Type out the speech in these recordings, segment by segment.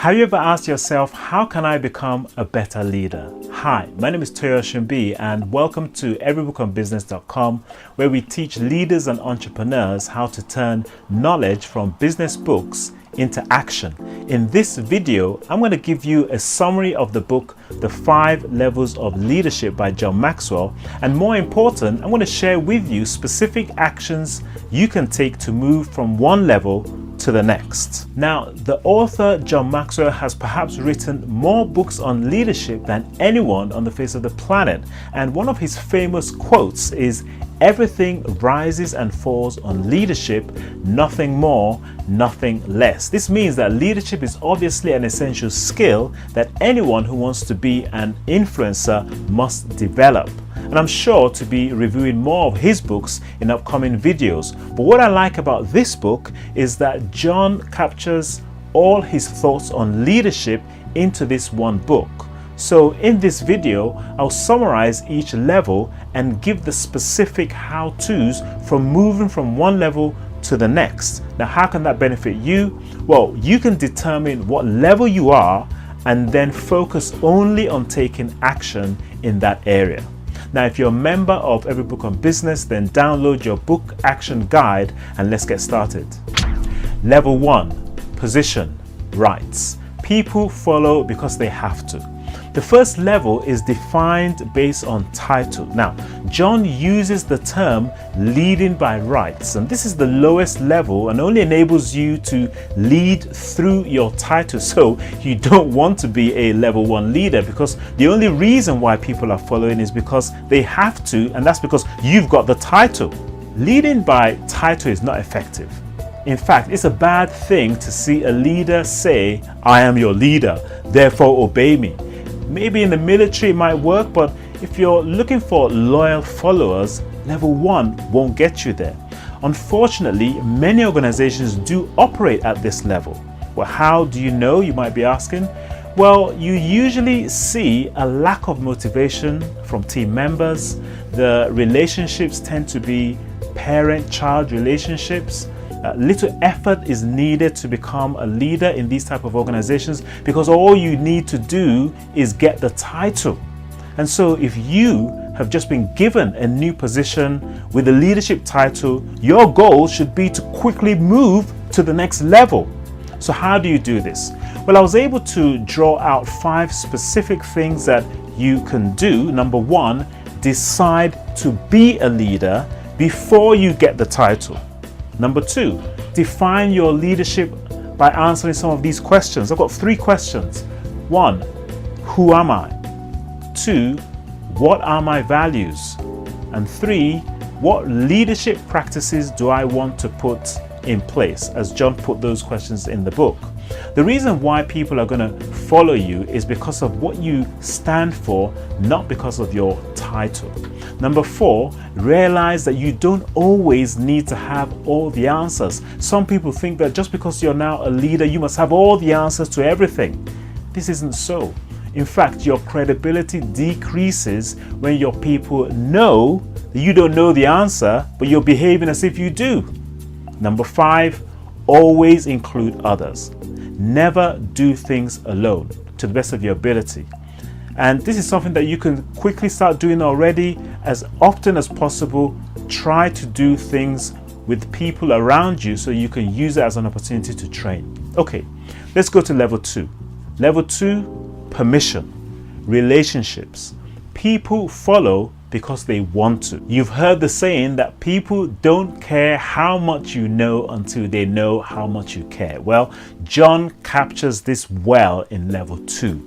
Have you ever asked yourself, how can I become a better leader? Hi, my name is Toyo Shimbi and welcome to EveryBookOnBusiness.com, where we teach leaders and entrepreneurs how to turn knowledge from business books into action. In this video, I'm going to give you a summary of the book, The 5 Levels of Leadership by John Maxwell. And more important, I'm going to share with you specific actions you can take to move from one level to the next. Now, the author John Maxwell has perhaps written more books on leadership than anyone on the face of the planet. And one of his famous quotes is, "Everything rises and falls on leadership, nothing more, nothing less." This means that leadership is obviously an essential skill that anyone who wants to be an influencer must develop. And I'm sure to be reviewing more of his books in upcoming videos. But what I like about this book is that John captures all his thoughts on leadership into this one book. So in this video, I'll summarize each level and give the specific how-tos from moving from one level to the next. Now, how can that benefit you? Well, you can determine what level you are and then focus only on taking action in that area. Now, if you're a member of Every Book on Business, then download your book action guide and let's get started. Level 1, position, rights. People follow because they have to. The first level is defined based on title. Now, John uses the term leading by rights, and this is the lowest level and only enables you to lead through your title. So you don't want to be a level 1 leader, because the only reason why people are following is because they have to, and that's because you've got the title. Leading by title is not effective. In fact, it's a bad thing to see a leader say, "I am your leader, therefore obey me." Maybe in the military it might work, but if you're looking for loyal followers, level 1 won't get you there. Unfortunately, many organizations do operate at this level. Well, how do you know, you might be asking? Well, you usually see a lack of motivation from team members. The relationships tend to be parent-child relationships. Little effort is needed to become a leader in these type of organizations, because all you need to do is get the title. And so if you have just been given a new position with a leadership title, your goal should be to quickly move to the next level. So how do you do this? Well, I was able to draw out 5 specific things that you can do. Number 1, decide to be a leader before you get the title. Number 2, define your leadership by answering some of these questions. I've got 3 questions. 1, who am I? 2, what are my values? And 3, what leadership practices do I want to put in place? As John put those questions in the book. The reason why people are going to follow you is because of what you stand for, not because of your title. Number 4, realize that you don't always need to have all the answers. Some people think that just because you're now a leader, you must have all the answers to everything. This isn't so. In fact, your credibility decreases when your people know that you don't know the answer, but you're behaving as if you do. Number 5, always include others. Never do things alone to the best of your ability. And this is something that you can quickly start doing already. As often as possible, try to do things with people around you so you can use it as an opportunity to train. Okay, let's go to level 2. Level 2, permission, relationships. People follow because they want to. You've heard the saying that people don't care how much you know until they know how much you care. Well, John captures this well in level 2.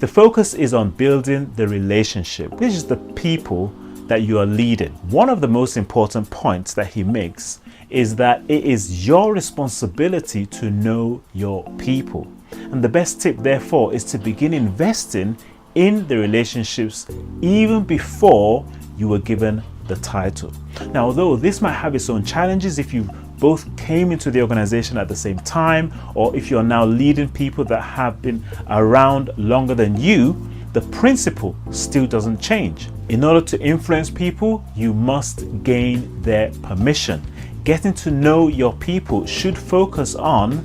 The focus is on building the relationship, which is the people that you are leading. One of the most important points that he makes is that it is your responsibility to know your people. And the best tip, therefore, is to begin investing in the relationships even before you were given the title. Now, although this might have its own challenges if you both came into the organization at the same time, or if you're now leading people that have been around longer than you, the principle still doesn't change. In order to influence people, you must gain their permission. Getting to know your people should focus on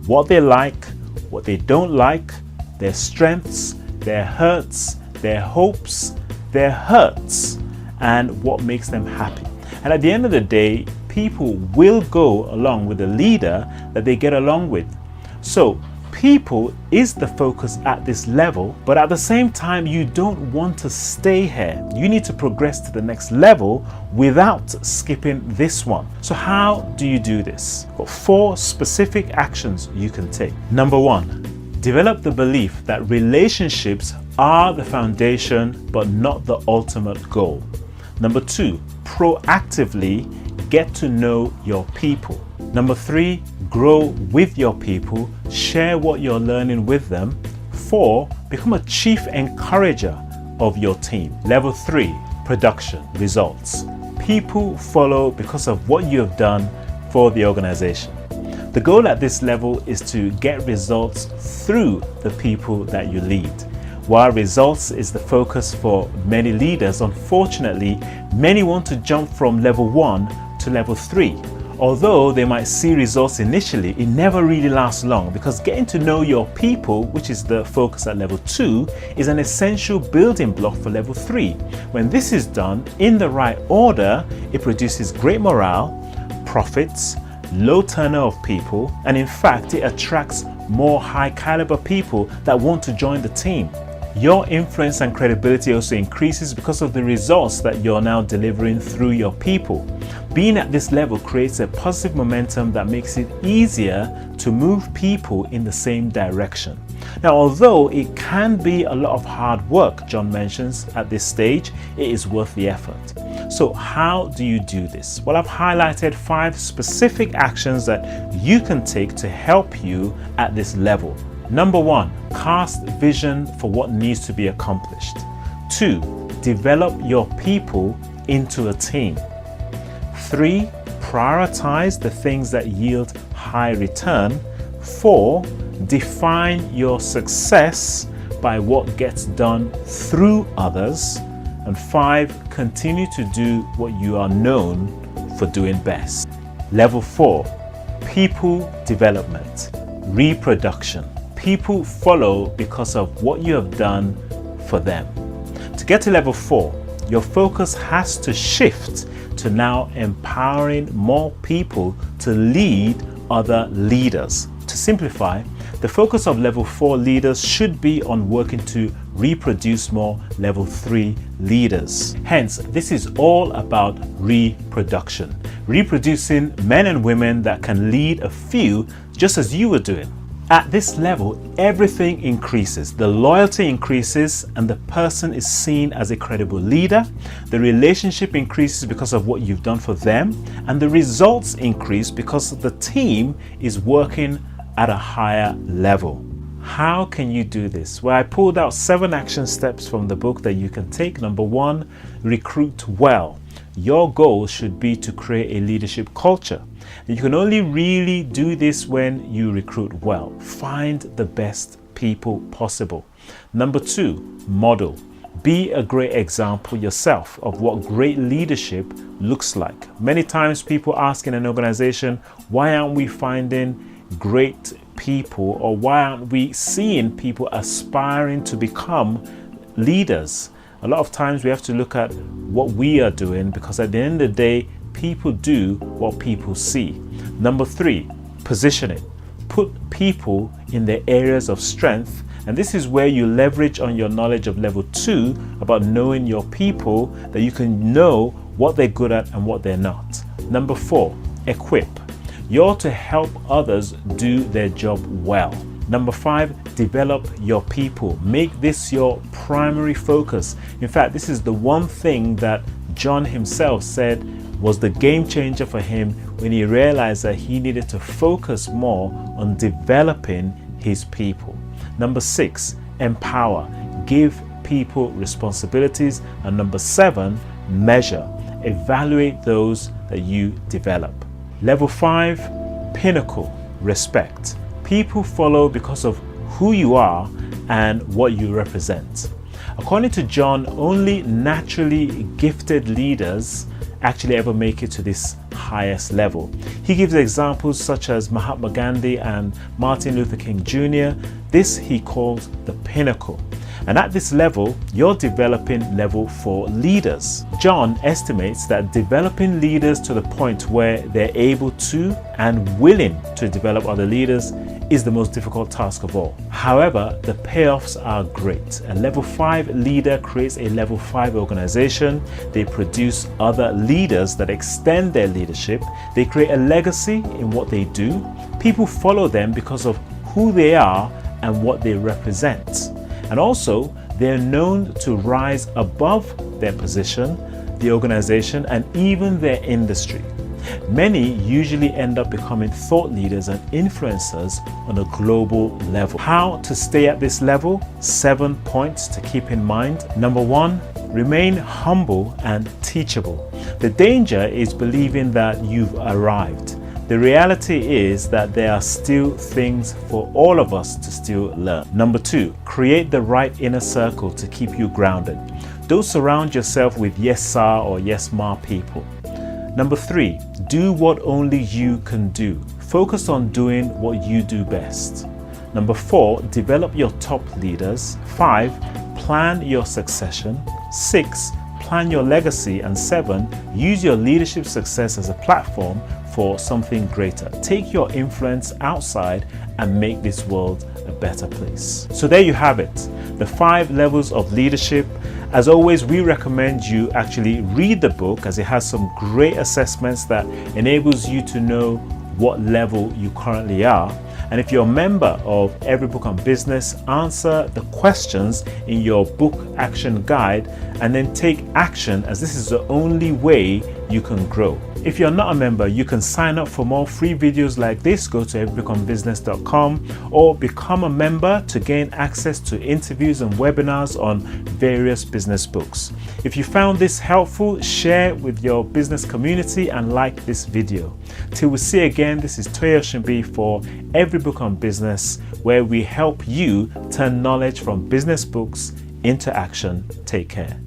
what they like, what they don't like, their strengths, their hurts, their hopes, their hurts, and what makes them happy. And at the end of the day, people will go along with the leader that they get along with. So people is the focus at this level, but at the same time, you don't want to stay here. You need to progress to the next level without skipping this one. So how do you do this? Got 4 specific actions you can take. Number 1, develop the belief that relationships are the foundation, but not the ultimate goal. Number 2, proactively get to know your people. Number 3, grow with your people, share what you're learning with them. 4, become a chief encourager of your team. Level 3, production, results. People follow because of what you have done for the organization. The goal at this level is to get results through the people that you lead. While results is the focus for many leaders, unfortunately, many want to jump from level 1 to level 3. Although they might see results initially, it never really lasts long, because getting to know your people, which is the focus at level 2, is an essential building block for level 3. When this is done in the right order, it produces great morale, profits, low turnover of people, and in fact, it attracts more high caliber people that want to join the team. Your influence and credibility also increases because of the results that you're now delivering through your people. Being at this level creates a positive momentum that makes it easier to move people in the same direction. Now, although it can be a lot of hard work, John mentions at this stage, it is worth the effort. So how do you do this? Well, I've highlighted 5 specific actions that you can take to help you at this level. Number 1, cast vision for what needs to be accomplished. 2, develop your people into a team. 3, prioritize the things that yield high return. 4, define your success by what gets done through others. And 5, continue to do what you are known for doing best. Level 4, people development, reproduction. People follow because of what you have done for them. To get to level 4, your focus has to shift to now empowering more people to lead other leaders. To simplify, the focus of level 4 leaders should be on working to reproduce more level 3 leaders. Hence, this is all about reproduction. Reproducing men and women that can lead a few just as you were doing. At this level, everything increases. The loyalty increases and the person is seen as a credible leader. The relationship increases because of what you've done for them, and the results increase because the team is working at a higher level. How can you do this? Well, I pulled out 7 action steps from the book that you can take. Number 1, recruit well. Your goal should be to create a leadership culture. You can only really do this when you recruit well. Find the best people possible. Number 2, model. Be a great example yourself of what great leadership looks like. Many times people ask in an organization, why aren't we finding great people, or why aren't we seeing people aspiring to become leaders? A lot of times we have to look at what we are doing, because at the end of the day, people do what people see. Number 3, positioning. Put people in their areas of strength, and this is where you leverage on your knowledge of level 2 about knowing your people, that you can know what they're good at and what they're not. Number 4, equip. You're to help others do their job well. Number 5, develop your people. Make this your primary focus. In fact, this is the one thing that John himself said was the game changer for him when he realized that he needed to focus more on developing his people. Number 6, empower. Give people responsibilities. And number 7, measure. Evaluate those that you develop. Level 5, pinnacle, respect. People follow because of who you are and what you represent. According to John, only naturally gifted leaders actually ever make it to this highest level. He gives examples such as Mahatma Gandhi and Martin Luther King Jr. This he calls the Pinnacle. And at this level, you're developing level 4 leaders. John estimates that developing leaders to the point where they're able to and willing to develop other leaders is the most difficult task of all. However, the payoffs are great. A level 5 leader creates a level 5 organization. They produce other leaders that extend their leadership. They create a legacy in what they do. People follow them because of who they are and what they represent. And also, they're known to rise above their position, the organization, and even their industry. Many usually end up becoming thought leaders and influencers on a global level. How to stay at this level? 7 points to keep in mind. Number 1, remain humble and teachable. The danger is believing that you've arrived. The reality is that there are still things for all of us to still learn. Number 2, create the right inner circle to keep you grounded. Don't surround yourself with yes sir or yes ma people. Number 3, do what only you can do. Focus on doing what you do best. Number 4, develop your top leaders. 5, plan your succession. 6, plan your legacy. And 7, use your leadership success as a platform for something greater. Take your influence outside and make this world a better place. So there you have it, the 5 levels of leadership. As always, we recommend you actually read the book, as it has some great assessments that enables you to know what level you currently are. And if you're a member of Every Book on Business, answer the questions in your book action guide and then take action, as this is the only way you can grow. If you're not a member, you can sign up for more free videos like this. Go to EveryBookOnBusiness.com or become a member to gain access to interviews and webinars on various business books. If you found this helpful, share with your business community and like this video. Till we see again, this is Toyo Shimbi for Every Book on Business, where we help you turn knowledge from business books into action. Take care.